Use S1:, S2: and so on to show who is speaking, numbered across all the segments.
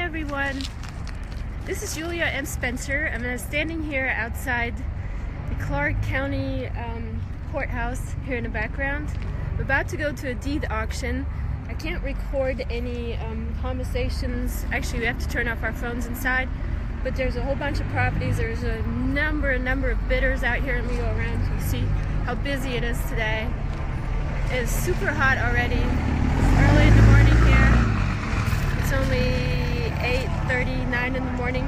S1: everyone, this is Julia and Spencer. I'm standing here outside the Clark County courthouse here in the background. We're about to go to a deed auction. I can't record any conversations. Actually, we have to turn off our phones inside, but there's a whole bunch of properties. There's a number of bidders out here, and we go around to see how busy it is today. It is super hot already. It's early in the morning here. It's only 8:39 in the morning.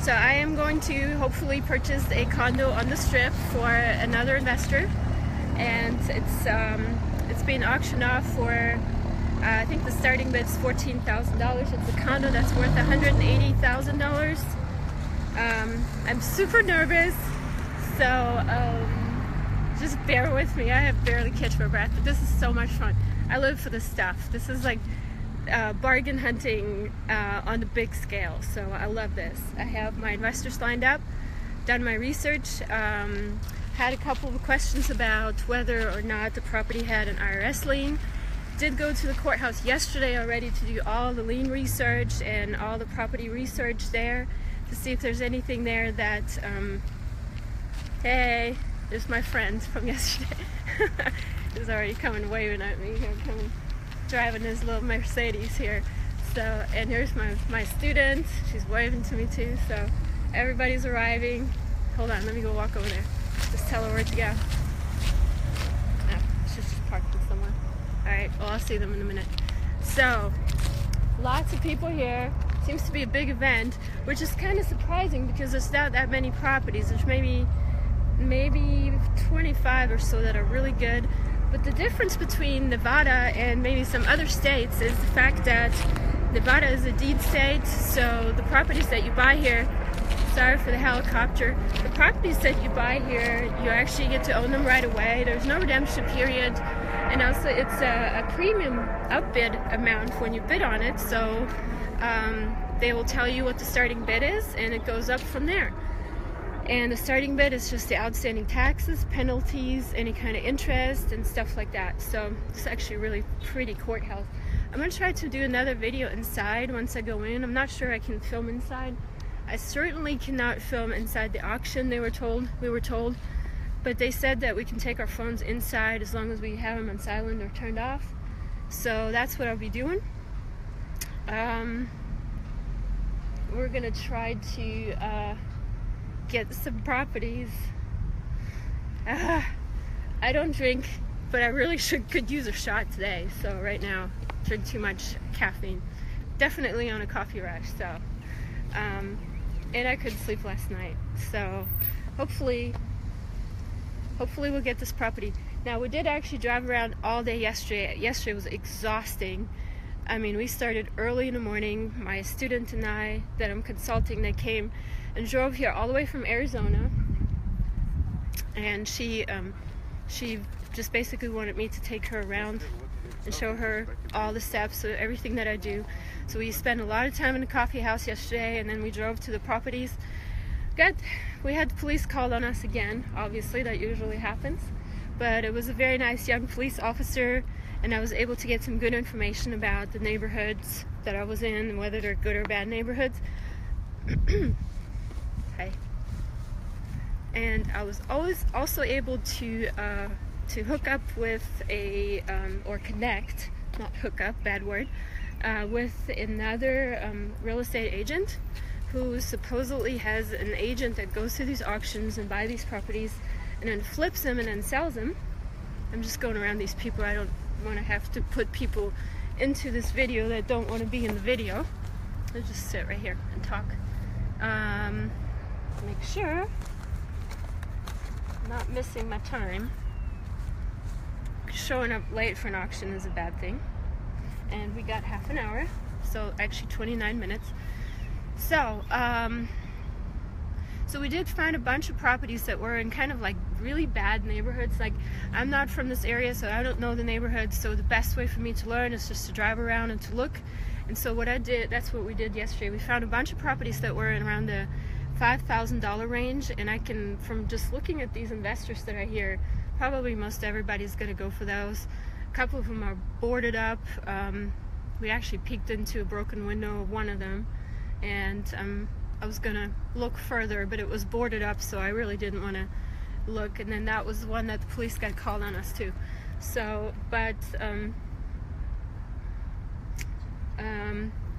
S1: So I am going to hopefully purchase a condo on the strip for another investor, and it's being auctioned off for I think the starting bid is $14,000. It's a condo that's worth $180,000. I'm super nervous, so just bear with me. I have barely catch my breath, but this is so much fun. I live for this stuff. This is like bargain hunting on the big scale, so I love this. I have my investors lined up, done my research, had a couple of questions about whether or not the property had an IRS lien. Did go to the courthouse yesterday already to do all the lien research and all the property research there to see if there's anything there that hey, there's my friend from yesterday. He's already coming waving at me here, coming driving his little Mercedes here. So, and here's my student. She's waving to me too. So everybody's arriving. Hold on, let me go walk over there. Just tell her where to go. Oh, she's just parked somewhere. Alright, well, I'll see them in a minute. So, lots of people here. Seems to be a big event, which is kind of surprising because there's not that many properties. There's maybe 25 or so that are really good. But the difference between Nevada and maybe some other states is the fact that Nevada is a deed state, so the properties that you buy here, sorry for the helicopter, the properties that you buy here, you actually get to own them right away. There's no redemption period, and also it's a premium upbid amount when you bid on it, so they will tell you what the starting bid is, and it goes up from there. And the starting bid is just the outstanding taxes, penalties, any kind of interest, and stuff like that. So it's actually a really pretty courthouse. I'm going to try to do another video inside once I go in. I'm not sure I can film inside. I certainly cannot film inside the auction, we were told. But they said that we can take our phones inside as long as we have them on silent or turned off. So that's what I'll be doing. We're going to try to get some properties. I don't drink, but I really could use a shot today. So right now, drink too much caffeine. Definitely on a coffee rush. So, and I couldn't sleep last night. So hopefully we'll get this property. Now we did actually drive around all day yesterday. Yesterday was exhausting. I mean, we started early in the morning. My student and I that I'm consulting, they came and drove here all the way from Arizona, and she just basically wanted me to take her around and show her all the steps of everything that I do. So we spent a lot of time in the coffee house yesterday, and then we drove to the properties. We had the police called on us again. Obviously, that usually happens, but it was a very nice young police officer, and I was able to get some good information about the neighborhoods that I was in and whether they're good or bad neighborhoods. Hi. And I was also able to hook up with or connect, not hook up, bad word, with another real estate agent who supposedly has an agent that goes to these auctions and buys these properties and then flips them and then sells them. I'm just going around these people. I don't want to have to put people into this video that don't want to be in the video. I'll just sit right here and talk. Make sure I'm not missing my time. Showing up late for an auction is a bad thing. And we got half an hour, so actually 29 minutes. So, so we did find a bunch of properties that were in kind of like really bad neighborhoods. Like, I'm not from this area, so I don't know the neighborhoods, so the best way for me to learn is just to drive around and to look. And so what I did, that's what we did yesterday. We found a bunch of properties that were in around the $5,000 range, and I can, from just looking at these investors that are here, probably most everybody's going to go for those. A couple of them are boarded up. we actually peeked into a broken window of one of them, and I was gonna look further, but it was boarded up, so I really didn't want to look. And then that was the one that the police got called on us too. So, but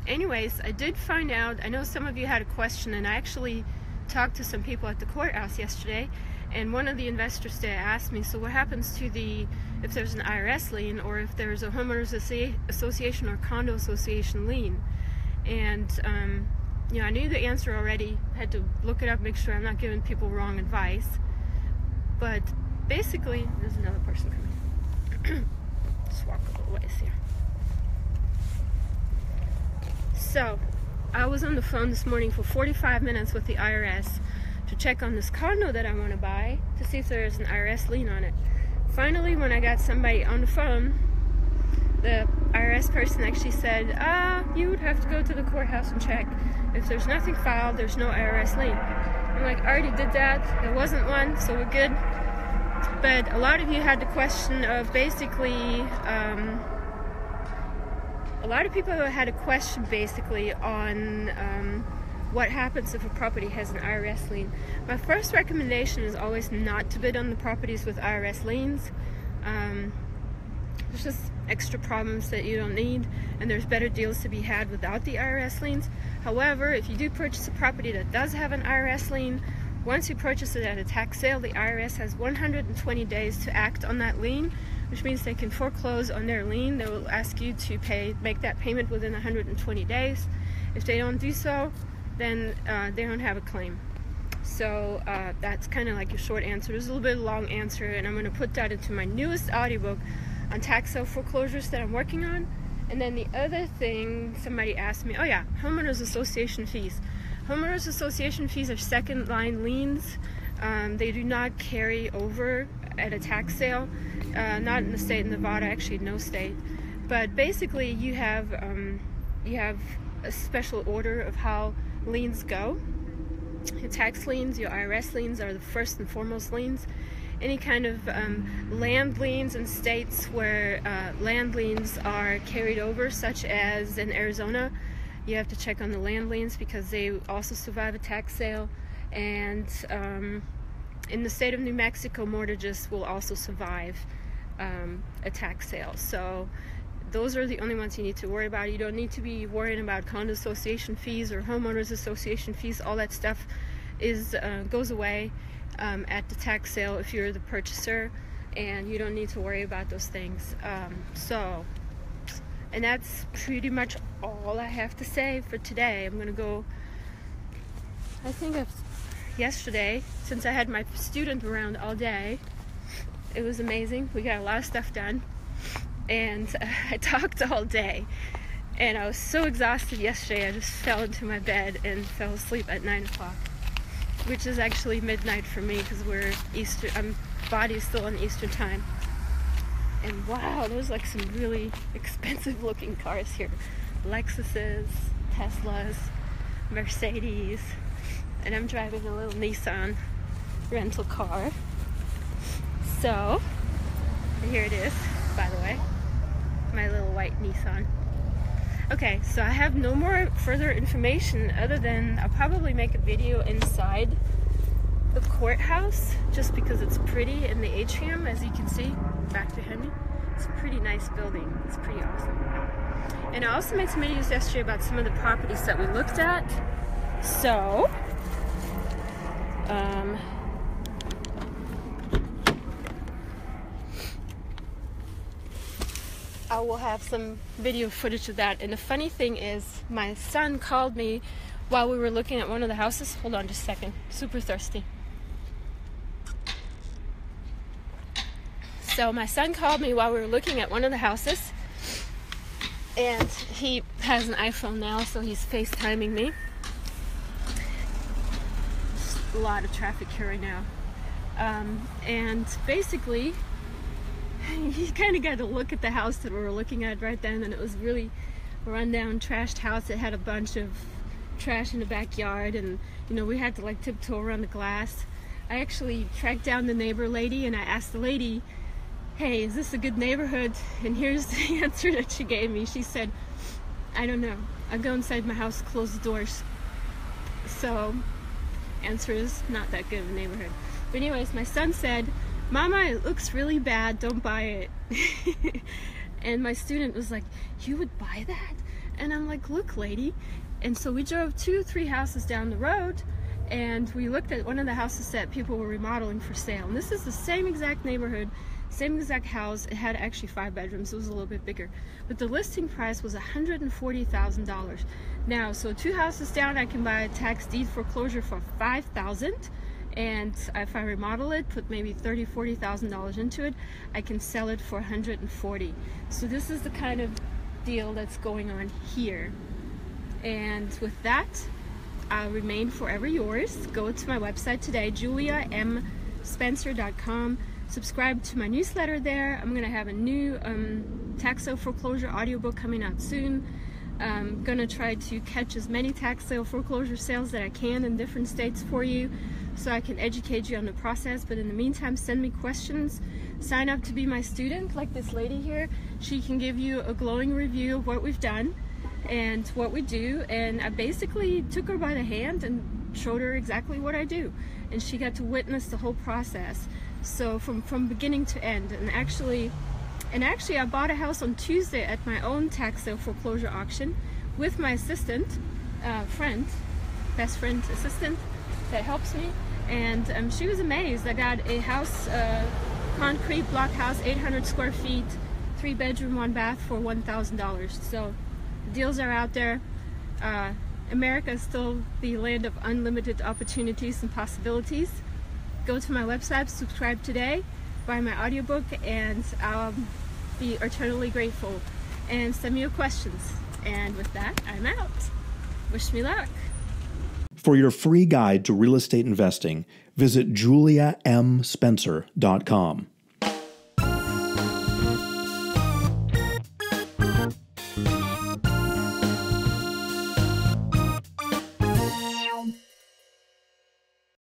S1: anyways, I did find out, I know some of you had a question, and I actually talked to some people at the courthouse yesterday, and one of the investors there asked me, so what happens to if there's an IRS lien, or if there's a homeowners association or condo association lien? And you know, I knew the answer already, had to look it up, make sure I'm not giving people wrong advice. But basically, there's another person coming. Just walk a little ways here. So, I was on the phone this morning for 45 minutes with the IRS to check on this condo that I want to buy, to see if there's an IRS lien on it. Finally, when I got somebody on the phone, the IRS person actually said, you would have to go to the courthouse and check. If there's nothing filed, there's no IRS lien. I'm like, I already did that. There wasn't one, so we're good. But a lot of you had the question of basically, a lot of people had a question basically on what happens if a property has an IRS lien. My first recommendation is always not to bid on the properties with IRS liens. There's just extra problems that you don't need, and there's better deals to be had without the IRS liens. However, if you do purchase a property that does have an IRS lien, once you purchase it at a tax sale, the IRS has 120 days to act on that lien, which means they can foreclose on their lien. They will ask you to make that payment within 120 days. If they don't do so, then they don't have a claim. So that's kind of like a short answer. There's a little bit of a long answer, and I'm going to put that into my newest audiobook on tax sale foreclosures that I'm working on. And then the other thing somebody asked me, oh yeah, homeowners association fees. Homeowners association fees are second line liens. They do not carry over at a tax sale, not in the state of Nevada, actually no state. But basically you have a special order of how liens go. Your tax liens, your IRS liens are the first and foremost liens. Any kind of land liens in states where land liens are carried over, such as in Arizona, you have to check on the land liens because they also survive a tax sale. And in the state of New Mexico, mortgages will also survive a tax sale. So those are the only ones you need to worry about. You don't need to be worrying about condo association fees or homeowners association fees. All that stuff goes away at the tax sale if you're the purchaser, and you don't need to worry about those things. And that's pretty much all I have to say for today. I'm gonna go, I think yesterday, since I had my student around all day, it was amazing. We got a lot of stuff done, and I talked all day, and I was so exhausted yesterday I just fell into my bed and fell asleep at 9 o'clock, which is actually midnight for me because we're Eastern, body's still on Eastern time. And wow, there's like some really expensive looking cars here. Lexuses, Teslas, Mercedes, and I'm driving a little Nissan rental car. So, and here it is, by the way, my little white Nissan. Okay, so I have no more further information other than I'll probably make a video inside the courthouse just because it's pretty in the atrium, as you can see back behind me. It's a pretty nice building. It's pretty awesome. And I also made some videos yesterday about some of the properties that we looked at. So, I will have some video footage of that. And the funny thing is, my son called me while we were looking at one of the houses. Hold on just a second. Super thirsty. So my son called me while we were looking at one of the houses, and he has an iPhone now, so he's FaceTiming me. There's a lot of traffic here right now. And basically, he kind of got to look at the house that we were looking at right then, and it was really a rundown, trashed house. It had a bunch of trash in the backyard, and you know, we had to like tiptoe around the glass. I actually tracked down the neighbor lady, and I asked the lady, hey, is this a good neighborhood? And here's the answer that she gave me. She said, I don't know. I go inside my house, close the doors. So, answer is not that good of a neighborhood. But anyways, my son said, Mama, it looks really bad, don't buy it. And my student was like, you would buy that? And I'm like, look, lady. And so we drove 2 or 3 houses down the road, and we looked at one of the houses that people were remodeling for sale. And this is the same exact neighborhood, same exact house. It had actually 5 bedrooms. It was a little bit bigger. But the listing price was $140,000. Now, so 2 houses down, I can buy a tax deed foreclosure for $5,000. And if I remodel it, put maybe $30,000–$40,000 into it, I can sell it for $140,000. So this is the kind of deal that's going on here. And with that, I'll remain forever yours. Go to my website today, juliamspencer.com. Subscribe to my newsletter there. I'm gonna have a new tax sale foreclosure audiobook coming out soon. I'm gonna try to catch as many tax sale foreclosure sales that I can in different states for you, so I can educate you on the process. But in the meantime, send me questions. Sign up to be my student, like this lady here. She can give you a glowing review of what we've done and what we do. And I basically took her by the hand and showed her exactly what I do. And she got to witness the whole process. So from beginning to end. And actually I bought a house on Tuesday at my own tax sale foreclosure auction with my assistant, best friend assistant that helps me. And she was amazed. I got a house, concrete block house, 800 square feet, 3 bedroom, 1 bath for $1,000. So the deals are out there. America is still the land of unlimited opportunities and possibilities. Go to my website, subscribe today, buy my audiobook, and I'll be eternally grateful. And send me your questions. And with that, I'm out. Wish me luck.
S2: For your free guide to real estate investing, visit juliamspencer.com.